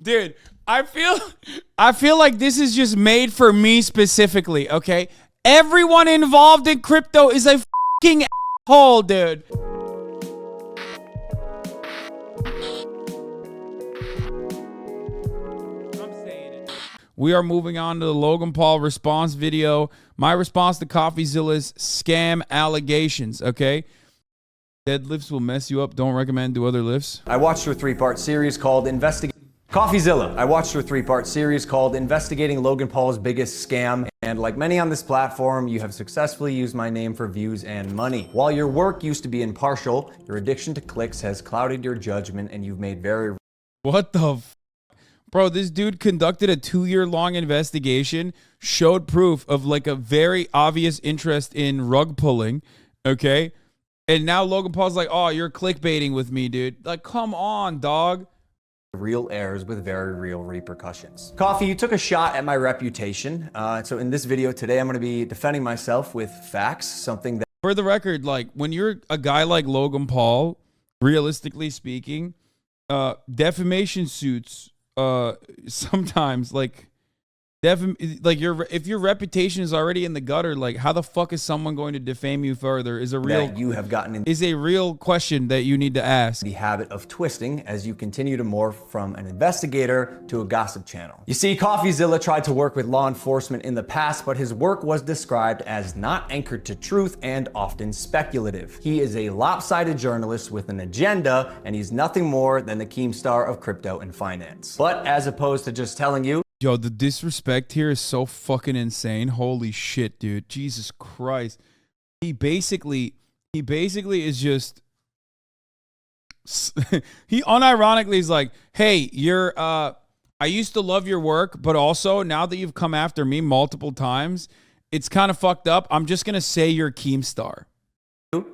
Dude, I feel like this is just made for me specifically, okay? Everyone involved in crypto is a fucking asshole, dude. We are moving on to the Logan Paul response video. My response to Coffeezilla's scam allegations, okay? Deadlifts will mess you up. Don't recommend do other lifts. I watched her three-part series called Coffeezilla. I watched her three-part series called Investigating Logan Paul's Biggest Scam. And like many on this platform, you have successfully used my name for views and money. While your work used to be impartial, your addiction to clicks has clouded your judgment and you've made very... What the Bro, this dude conducted a 2-year-long investigation, showed proof of like a very obvious interest in rug pulling, okay? And now Logan Paul's like, oh, you're clickbaiting with me, dude. Like, come on, dog. Real errors with very real repercussions. Coffee, you took a shot at my reputation. So in this video today, I'm gonna be defending myself with facts, something that... For the record, like, when you're a guy like Logan Paul, realistically speaking, defamation suits... sometimes like if your reputation is already in the gutter, like how the fuck is someone going to defame you further is a real question that you need to ask. The habit of twisting as you continue to morph from an investigator to a gossip channel. You see, Coffeezilla tried to work with law enforcement in the past, but his work was described as not anchored to truth and often speculative. He is a lopsided journalist with an agenda, and he's nothing more than the Keemstar of crypto and finance. But as opposed to just telling you, yo, the disrespect here is so fucking insane. Holy shit, dude. Jesus Christ. He basically is just he unironically is like, hey, I used to love your work, but also now that you've come after me multiple times, it's kind of fucked up. I'm just gonna say you're Keemstar.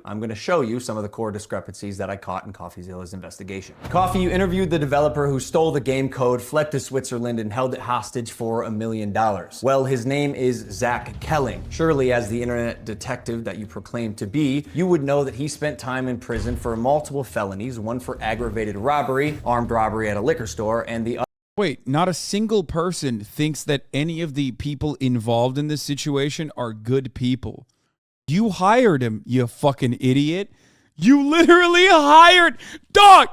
I'm going to show you some of the core discrepancies that I caught in Coffeezilla's investigation. Coffee, you interviewed the developer who stole the game code, fled to Switzerland, and held it hostage for $1 million. Well, his name is Zach Kelling. Surely, as the internet detective that you proclaim to be, you would know that he spent time in prison for multiple felonies, one for aggravated robbery, armed robbery at a liquor store, and the other... Wait, not a single person thinks that any of the people involved in this situation are good people. You hired him, you fucking idiot. You literally hired... Dog,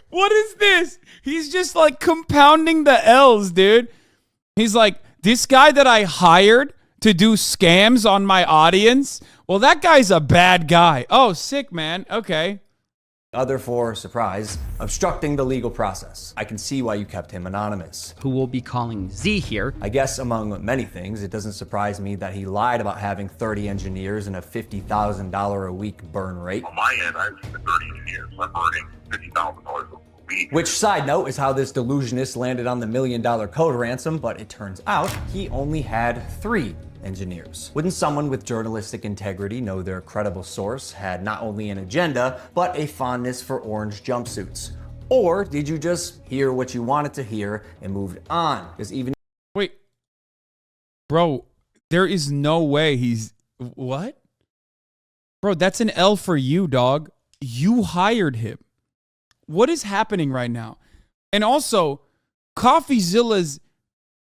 what is this? He's just like compounding the L's, dude. He's like, this guy that I hired to do scams on my audience, well, that guy's a bad guy. Oh, sick, man. Okay. Other for, surprise, obstructing the legal process. I can see why you kept him anonymous. Who will be calling Z here. I guess among many things, it doesn't surprise me that he lied about having 30 engineers and a $50,000 a week burn rate. On my end, I have 30 engineers. I'm burning $50,000 a week. Which, side note, is how this delusionist landed on the $1 million code ransom, but it turns out he only had 3 engineers. Wouldn't someone with journalistic integrity know their credible source had not only an agenda, but a fondness for orange jumpsuits? Or did you just hear what you wanted to hear and moved on? Because even... Wait. Bro, there is no way he's... What? Bro, that's an L for you, dog. You hired him. What is happening right now? And also, Coffeezilla's...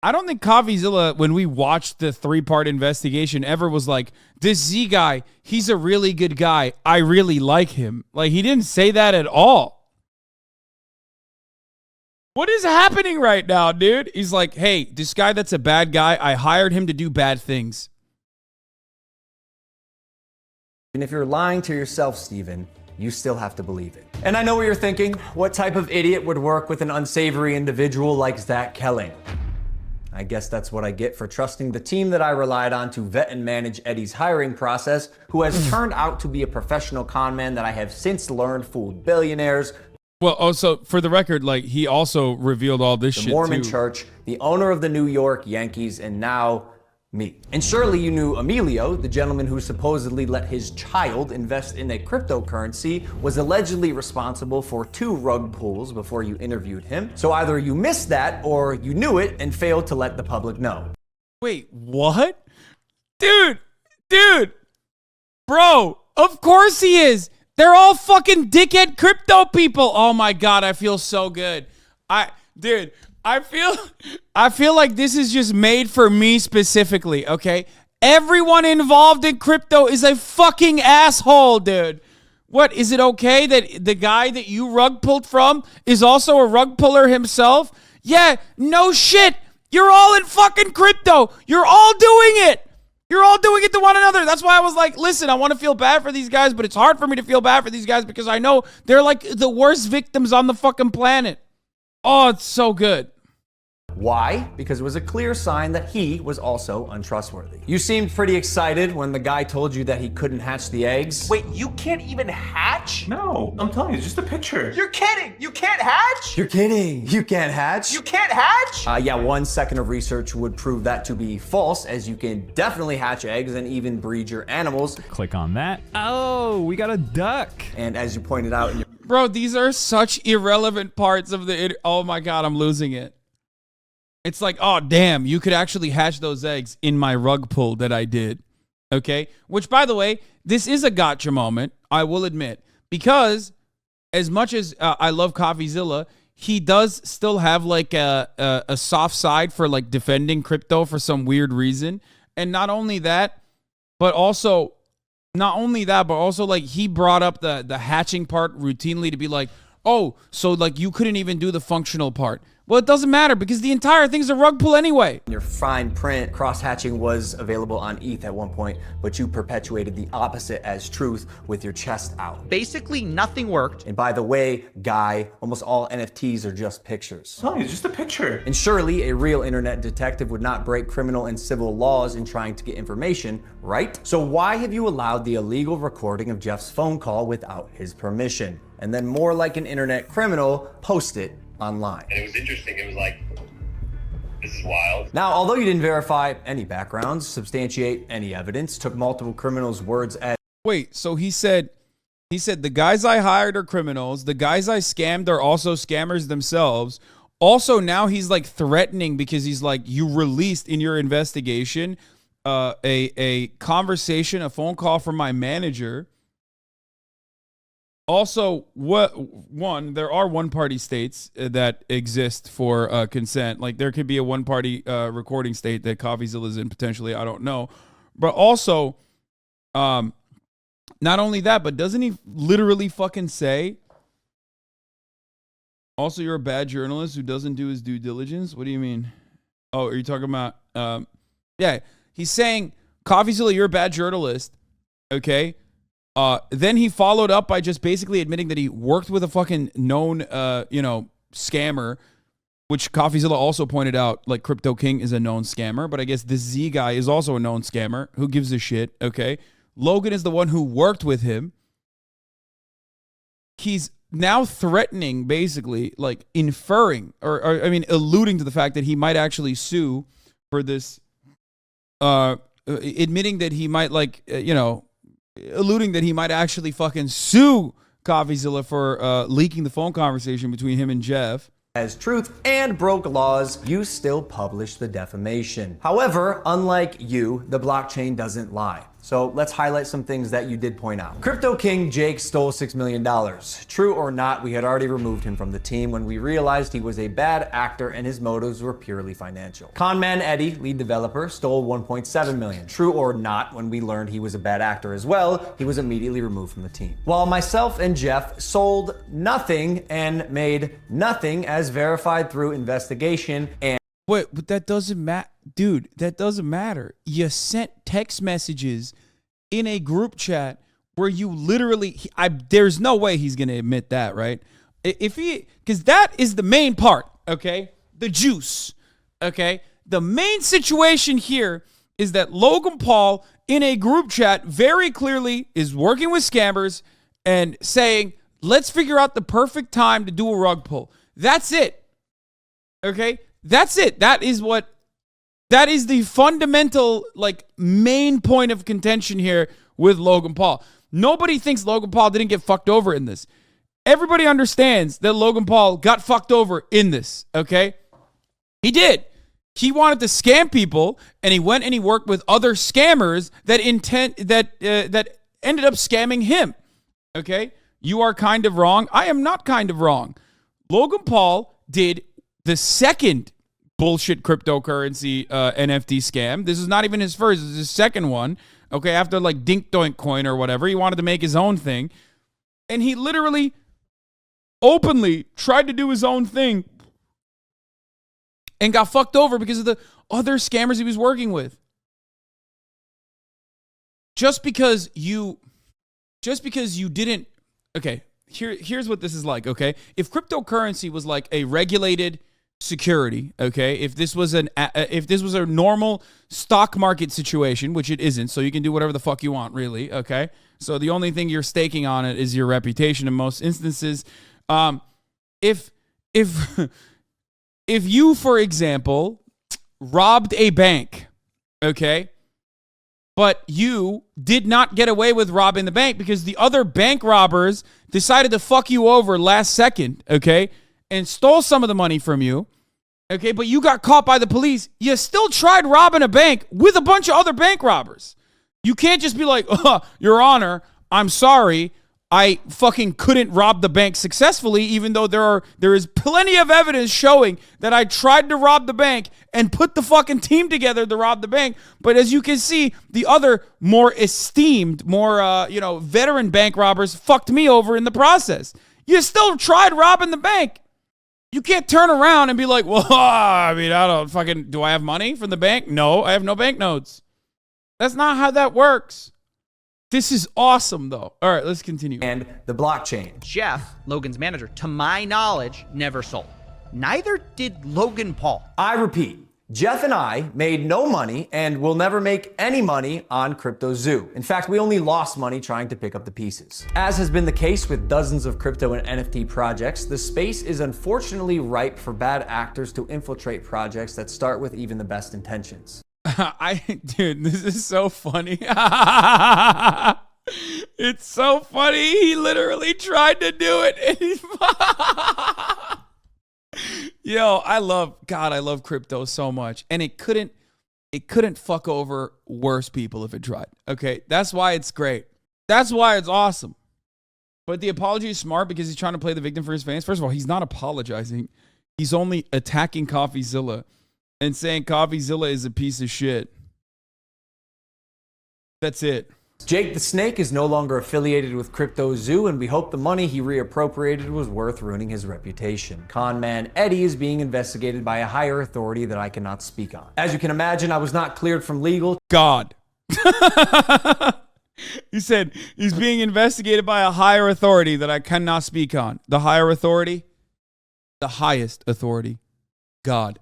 I don't think Coffeezilla, when we watched the 3-part investigation, ever was like, this Z guy, he's a really good guy. I really like him. Like, he didn't say that at all. What is happening right now, dude? He's like, hey, this guy that's a bad guy, I hired him to do bad things. And if you're lying to yourself, Steven, you still have to believe it. And I know what you're thinking. What type of idiot would work with an unsavory individual like Zach Kelling? I guess that's what I get for trusting the team that I relied on to vet and manage Eddie's hiring process, who has turned out to be a professional con man that I have since learned fooled billionaires. Well, also, for the record, like, he also revealed all this shit, the Mormon too. Church, the owner of the New York Yankees, and now me. And surely you knew Emilio, the gentleman who supposedly let his child invest in a cryptocurrency, was allegedly responsible for 2 rug pulls before you interviewed him. So either you missed that or you knew it and failed to let the public know. Wait, what? Dude, bro, of course he is. They're all fucking dickhead crypto people. Oh my God, I feel so good. Dude, I feel like this is just made for me specifically, okay? Everyone involved in crypto is a fucking asshole, dude. What, is it okay that the guy that you rug pulled from is also a rug puller himself? Yeah, no shit. You're all in fucking crypto. You're all doing it. You're all doing it to one another. That's why I was like, listen, I want to feel bad for these guys, but it's hard for me to feel bad for these guys because I know they're like the worst victims on the fucking planet. Oh, it's so good. Why? Because it was a clear sign that he was also untrustworthy. You seemed pretty excited when the guy told you that he couldn't hatch the eggs. Wait, you can't even hatch? No, I'm telling you, it's just a picture. You're kidding! You can't hatch? You're kidding. You can't hatch? You can't hatch? Yeah, 1 second of research would prove that to be false, as you can definitely hatch eggs and even breed your animals. Click on that. Oh, we got a duck. And as you pointed out in your Bro, these are such irrelevant parts of the... Oh my God, I'm losing it. It's like, oh, damn, you could actually hatch those eggs in my rug pull that I did. Okay? Which, by the way, this is a gotcha moment, I will admit. Because as much as I love Coffeezilla, he does still have like a soft side for like defending crypto for some weird reason. And not only that, but also like he brought up the hatching part routinely to be like, oh, so like you couldn't even do the functional part. Well, it doesn't matter because the entire thing's a rug pull anyway. your fine print, cross-hatching was available on ETH at one point, but you perpetuated the opposite as truth with your chest out. Basically, nothing worked. And by the way, Guy, almost all NFTs are just pictures. I'm telling you, it's just a picture. And surely a real internet detective would not break criminal and civil laws in trying to get information, right? So why have you allowed the illegal recording of Jeff's phone call without his permission? And then more like an internet criminal, post it online. And it was interesting. It was like, this is wild. Now, although you didn't verify any backgrounds, substantiate any evidence, took multiple criminals' words as Wait, so he said the guys I hired are criminals. The guys I scammed are also scammers themselves. Also, now he's like threatening because he's like, you released in your investigation a conversation, a phone call from my manager. Also, there are one-party states that exist for consent. Like, there could be a one-party recording state that Coffeezilla is in, potentially. I don't know. But also, not only that, but doesn't he literally fucking say, also, you're a bad journalist who doesn't do his due diligence? What do you mean? Oh, are you talking about... yeah, he's saying, Coffeezilla, you're a bad journalist, okay? Then he followed up by just basically admitting that he worked with a fucking known, scammer, which Coffeezilla also pointed out, like Crypto King is a known scammer, but I guess this Z guy is also a known scammer. Who gives a shit, okay? Logan is the one who worked with him. He's now threatening, basically, like inferring, or alluding to the fact that he might actually sue for this, admitting that he might, alluding that he might actually fucking sue Coffeezilla for leaking the phone conversation between him and Jeff. as truth and broke laws, you still publish the defamation. However, unlike you, the blockchain doesn't lie. So let's highlight some things that you did point out. Crypto King Jake stole $6 million. True or not, we had already removed him from the team when we realized he was a bad actor and his motives were purely financial. Conman Eddie, lead developer, stole $1.7 million. True or not, when we learned he was a bad actor as well, he was immediately removed from the team. While myself and Jeff sold nothing and made nothing as verified through investigation and Wait, but that doesn't matter. Dude, that doesn't matter. You sent text messages in a group chat where you literally, there's no way he's going to admit that, right? Because that is the main part, okay? The juice, okay? The main situation here is that Logan Paul in a group chat very clearly is working with scammers and saying, let's figure out the perfect time to do a rug pull. That's it, okay? That's it. That is the fundamental, main point of contention here with Logan Paul. Nobody thinks Logan Paul didn't get fucked over in this. Everybody understands that Logan Paul got fucked over in this, okay? He did. He wanted to scam people, and he went and he worked with other scammers that ended up scamming him, okay? You are kind of wrong. I am not kind of wrong. Logan Paul did the second bullshit cryptocurrency NFT scam. This is not even his first. This is his second one. Okay, after like Dink Doink Coin or whatever, he wanted to make his own thing. And he literally openly tried to do his own thing and got fucked over because of the other scammers he was working with. Just because you didn't, okay, here's what this is like, okay? If cryptocurrency was like a regulated security, okay? If this was a normal stock market situation, which it isn't, so you can do whatever the fuck you want, really, okay? So the only thing you're staking on it is your reputation in most instances. If you, for example, robbed a bank, okay, but you did not get away with robbing the bank because the other bank robbers decided to fuck you over last second, okay, and stole some of the money from you, okay, but you got caught by the police, you still tried robbing a bank with a bunch of other bank robbers. You can't just be like, oh, Your Honor, I'm sorry, I fucking couldn't rob the bank successfully, even though there is plenty of evidence showing that I tried to rob the bank and put the fucking team together to rob the bank. But as you can see, the other more esteemed, more veteran bank robbers fucked me over in the process. You still tried robbing the bank. You can't turn around and be like, well, I mean, do I have money from the bank? No, I have no banknotes. That's not how that works. This is awesome, though. All right, let's continue. And the blockchain. Jeff, Logan's manager, to my knowledge, never sold. Neither did Logan Paul. I repeat, Jeff and I made no money and will never make any money on Cryptozoo. In fact, we only lost money trying to pick up the pieces. As has been the case with dozens of crypto and NFT projects, the space is unfortunately ripe for bad actors to infiltrate projects that start with even the best intentions. Dude, this is so funny. It's so funny. He literally tried to do it. Yo, I love crypto so much. And it couldn't fuck over worse people if it tried. Okay, that's why it's great. That's why it's awesome. But the apology is smart because he's trying to play the victim for his fans. First of all, he's not apologizing. He's only attacking Coffeezilla and saying Coffeezilla is a piece of shit. That's it. Jake the Snake is no longer affiliated with Cryptozoo, and we hope the money he reappropriated was worth ruining his reputation. Con man Eddie is being investigated by a higher authority that I cannot speak on. As you can imagine, I was not cleared from legal. God. He said he's being investigated by a higher authority that I cannot speak on. The higher authority? The highest authority. God.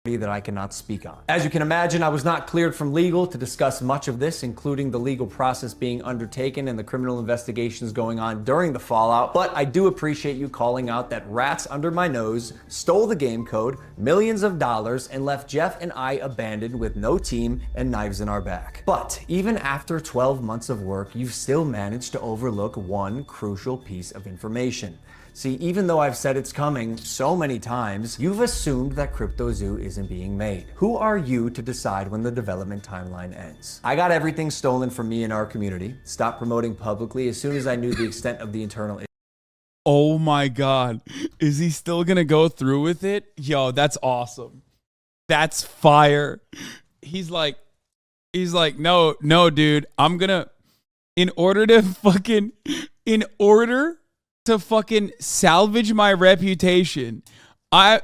That I cannot speak on. As you can imagine, I was not cleared from legal to discuss much of this, including the legal process being undertaken and the criminal investigations going on during the fallout, but I do appreciate you calling out that rats under my nose stole the game code, millions of dollars, and left Jeff and I abandoned with no team and knives in our back. But even after 12 months of work, you've still managed to overlook one crucial piece of information. See, even though I've said it's coming so many times, you've assumed that Cryptozoo isn't being made. Who are you to decide when the development timeline ends? I got everything stolen from me in our community, stopped promoting publicly as soon as I knew the extent of the internal issue. Oh my God. Is he still gonna go through with it? Yo, that's awesome. That's fire. He's like, no, dude, in order to salvage my reputation, I'm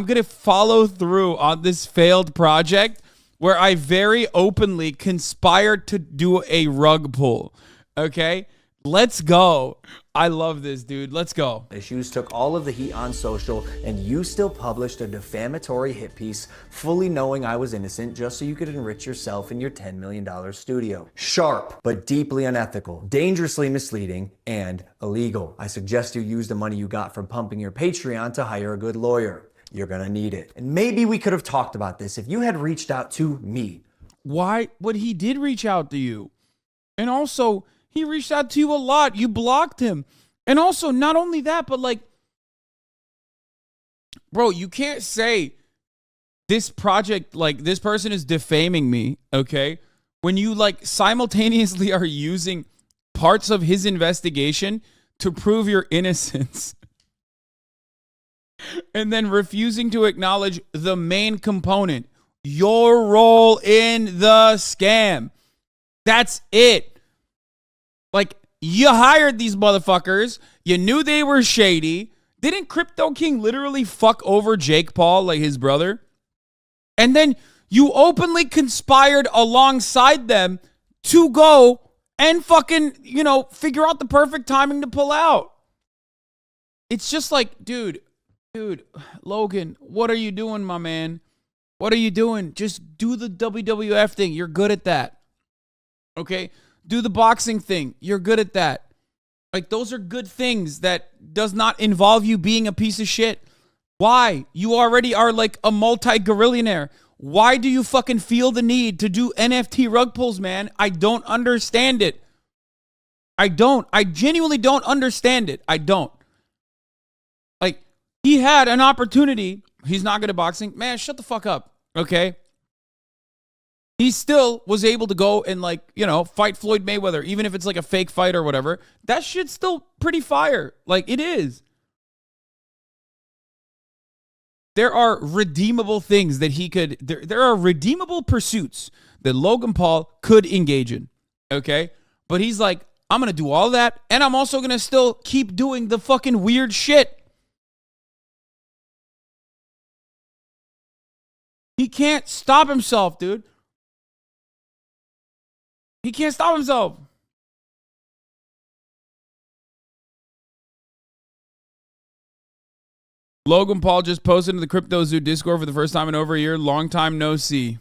going to follow through on this failed project where I very openly conspired to do a rug pull. Okay? Let's go. I love this, dude. Let's go. Issues took all of the heat on social, and you still published a defamatory hit piece fully knowing I was innocent just so you could enrich yourself in your $10 million studio. Sharp, but deeply unethical, dangerously misleading, and illegal. I suggest you use the money you got from pumping your Patreon to hire a good lawyer. You're gonna need it. And maybe we could have talked about this if you had reached out to me. Why? But he did reach out to you. And also, he reached out to you a lot. You blocked him. And also, not only that, but like, bro, you can't say this project, like, this person is defaming me, okay? When you, like, simultaneously are using parts of his investigation to prove your innocence. and then refusing to acknowledge the main component, your role in the scam. That's it. Like, you hired these motherfuckers. You knew they were shady. Didn't Crypto King literally fuck over Jake Paul, like his brother? And then you openly conspired alongside them to go and fucking, you know, figure out the perfect timing to pull out. It's just like, dude, Logan, what are you doing, my man? What are you doing? Just do the WWF thing. You're good at that. Okay? Do the boxing thing. You're good at that. Like, those are good things that does not involve you being a piece of shit. Why? You already are like a multi-gorillionaire. Why do you fucking feel the need to do NFT rug pulls, man? I don't understand it. I don't. I genuinely don't understand it. I don't. Like, he had an opportunity. He's not good at boxing. Man, shut the fuck up. Okay? He still was able to go and, like, you know, fight Floyd Mayweather, even if it's like a fake fight or whatever. That shit's still pretty fire. Like, it is. There are redeemable things that he could, there are redeemable pursuits that Logan Paul could engage in. Okay? But he's like, I'm going to do all that, and I'm also going to still keep doing the fucking weird shit. He can't stop himself, dude. He can't stop himself. Logan Paul just posted to the Cryptozoo Discord for the first time in over a year. Long time no see.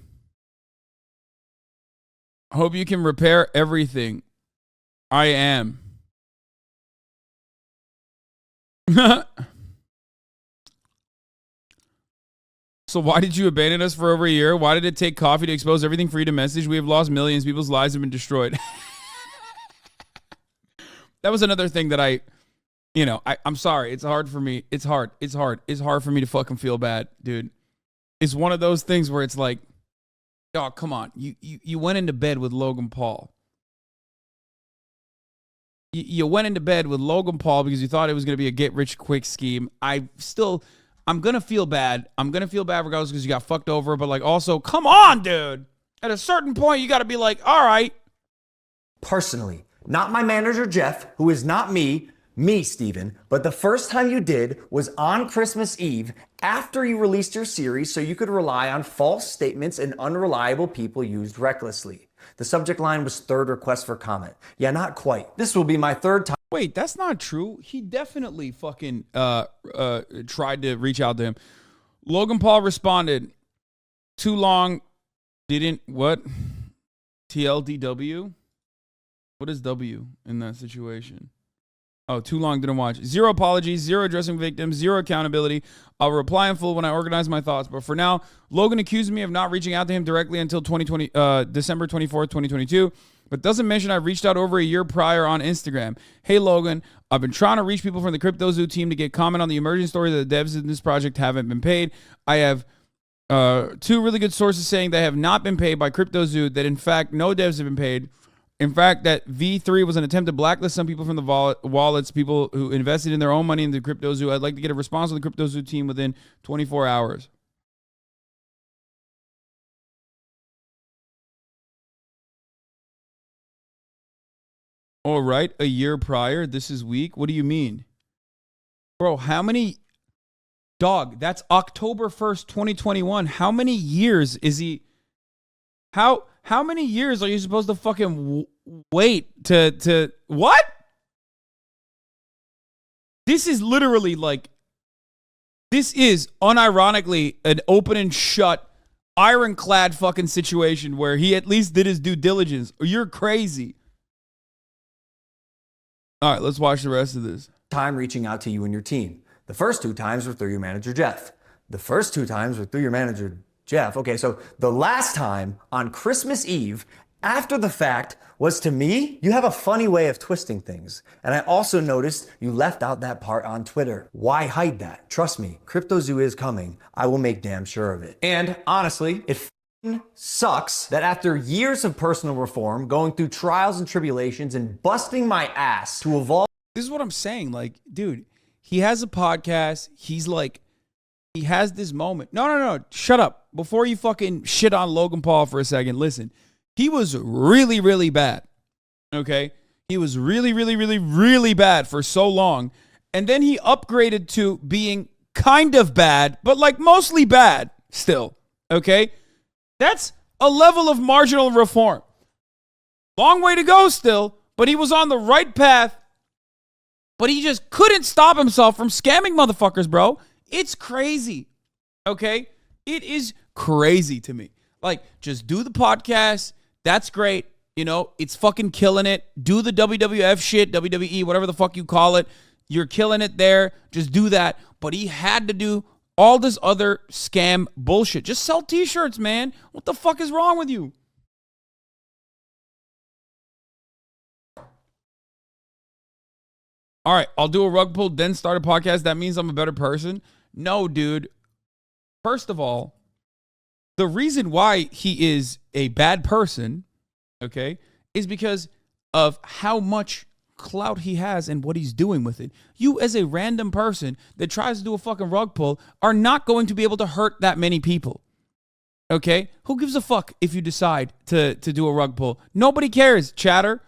Hope you can repair everything. I am. So why did you abandon us for over a year? Why did it take coffee to expose everything for you to message? We have lost millions. People's lives have been destroyed. That was another thing that I'm sorry. It's hard for me. It's hard. It's hard for me to fucking feel bad, dude. It's one of those things where it's like, oh, come on. You went into bed with Logan Paul. You went into bed with Logan Paul because you thought it was going to be a get-rich-quick scheme. I'm going to feel bad. I'm going to feel bad regardless because you got fucked over. But, like, also, come on, dude. At a certain point, you got to be like, all right. Personally, not my manager, Jeff, who is not me, Steven, but the first time you did was on Christmas Eve after you released your series so you could rely on false statements and unreliable people used recklessly. The subject line was third request for comment. Yeah, not quite. This will be my third time. Wait, that's not true. He definitely fucking tried to reach out to him. Logan Paul responded, too long, didn't, what? TLDW? What is W in that situation? Oh, too long, didn't watch. Zero apologies, zero addressing victims, zero accountability. I'll reply in full when I organize my thoughts. But for now, Logan accused me of not reaching out to him directly until December 24th, 2022. But doesn't mention I reached out over a year prior on Instagram. Hey, Logan, I've been trying to reach people from the Cryptozoo team to get comment on the emerging story that the devs in this project haven't been paid. I have two really good sources saying they have not been paid by Cryptozoo, that in fact no devs have been paid. In fact, that V3 was an attempt to blacklist some people from the wallets, people who invested in their own money in the Cryptozoo. I'd like to get a response from the Cryptozoo team within 24 hours. All right, a year prior, this is weak. What do you mean? Bro, how many... Dog, that's October 1st, 2021. How many years is he... How many years are you supposed to fucking wait to... What? This is literally like... This is unironically an open and shut, ironclad fucking situation where he at least did his due diligence. You're crazy. All right, let's watch the rest of this. Time reaching out to you and your team. The first two times were through your manager, Jeff. The first two times were through your manager, Jeff. Okay, so the last time on Christmas Eve, after the fact, was to me. You have a funny way of twisting things. And I also noticed you left out that part on Twitter. Why hide that? Trust me, Cryptozoo is coming. I will make damn sure of it. And honestly, it sucks that after years of personal reform, going through trials and tribulations and busting my ass to evolve. This is what I'm saying. Like, dude, he has a podcast. He's like he has this moment. No. Shut up. Before you fucking shit on Logan Paul for a second, listen. He was really, really bad. Okay? He was really, really, really, really bad for so long. And then he upgraded to being kind of bad, but like mostly bad still. Okay? That's a level of marginal reform. Long way to go still, but he was on the right path. But he just couldn't stop himself from scamming motherfuckers, bro. It's crazy. Okay? It is crazy to me. Like, just do the podcast. That's great. You know, it's fucking killing it. Do the WWF shit, WWE, whatever the fuck you call it. You're killing it there. Just do that. But he had to do all this other scam bullshit. Just sell t-shirts, man. What the fuck is wrong with you? All right, I'll do a rug pull, then start a podcast. That means I'm a better person. No, dude. First of all, the reason why he is a bad person, okay, is because of how much clout he has and what he's doing with it. You, as a random person that tries to do a fucking rug pull, are not going to be able to hurt that many people. Okay? Who gives a fuck if you decide to do a rug pull? Nobody cares, chatter.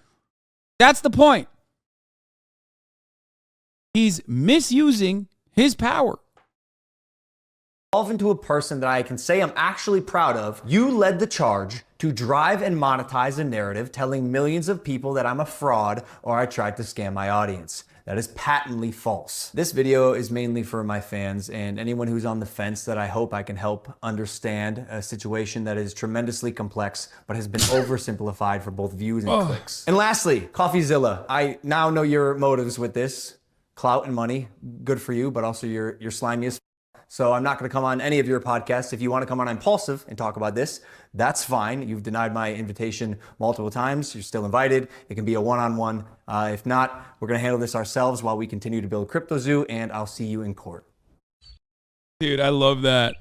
That's the point. He's misusing his power. Evolve into a person that I can say I'm actually proud of. You led the charge to drive and monetize a narrative telling millions of people that I'm a fraud or I tried to scam my audience. That is patently false. This video is mainly for my fans and anyone who's on the fence that I hope I can help understand a situation that is tremendously complex but has been oversimplified for both views and clicks. And lastly, Coffeezilla. I now know your motives with this. Clout and money, good for you, but also you're slimy as so I'm not going to come on any of your podcasts. If you want to come on Impulsive and talk about this, that's fine. You've denied my invitation multiple times. You're still invited. It can be a one-on-one. If not, we're going to handle this ourselves while we continue to build Cryptozoo, and I'll see you in court. Dude, I love that.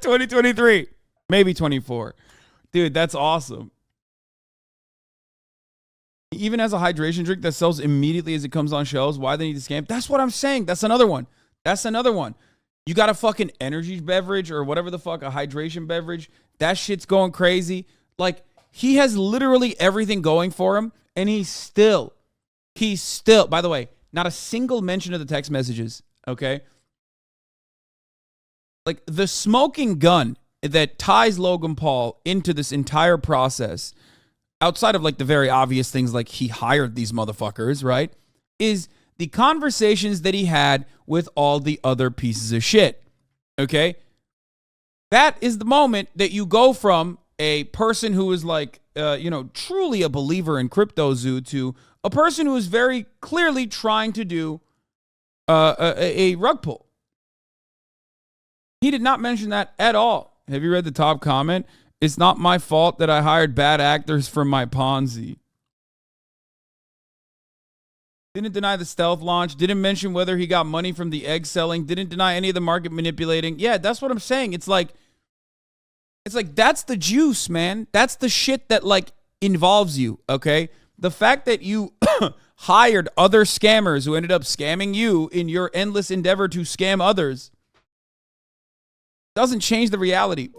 2023, maybe 24. Dude, that's awesome. He even has a hydration drink that sells immediately as it comes on shelves. Why they need to scam? That's what I'm saying. That's another one. You got a fucking energy beverage or whatever the fuck, a hydration beverage. That shit's going crazy. Like, he has literally everything going for him, and he's still, by the way, not a single mention of the text messages, okay? Like, the smoking gun that ties Logan Paul into this entire process, outside of like the very obvious things like he hired these motherfuckers, right, is the conversations that he had with all the other pieces of shit, okay? That is the moment that you go from a person who is like, truly a believer in Cryptozoo to a person who is very clearly trying to do a rug pull. He did not mention that at all. Have you read the top comment? It's not my fault that I hired bad actors for my Ponzi. Didn't deny the stealth launch. Didn't mention whether he got money from the egg selling. Didn't deny any of the market manipulating. Yeah, that's what I'm saying. It's like that's the juice, man. That's the shit that like involves you, okay? The fact that you hired other scammers who ended up scamming you in your endless endeavor to scam others doesn't change the reality.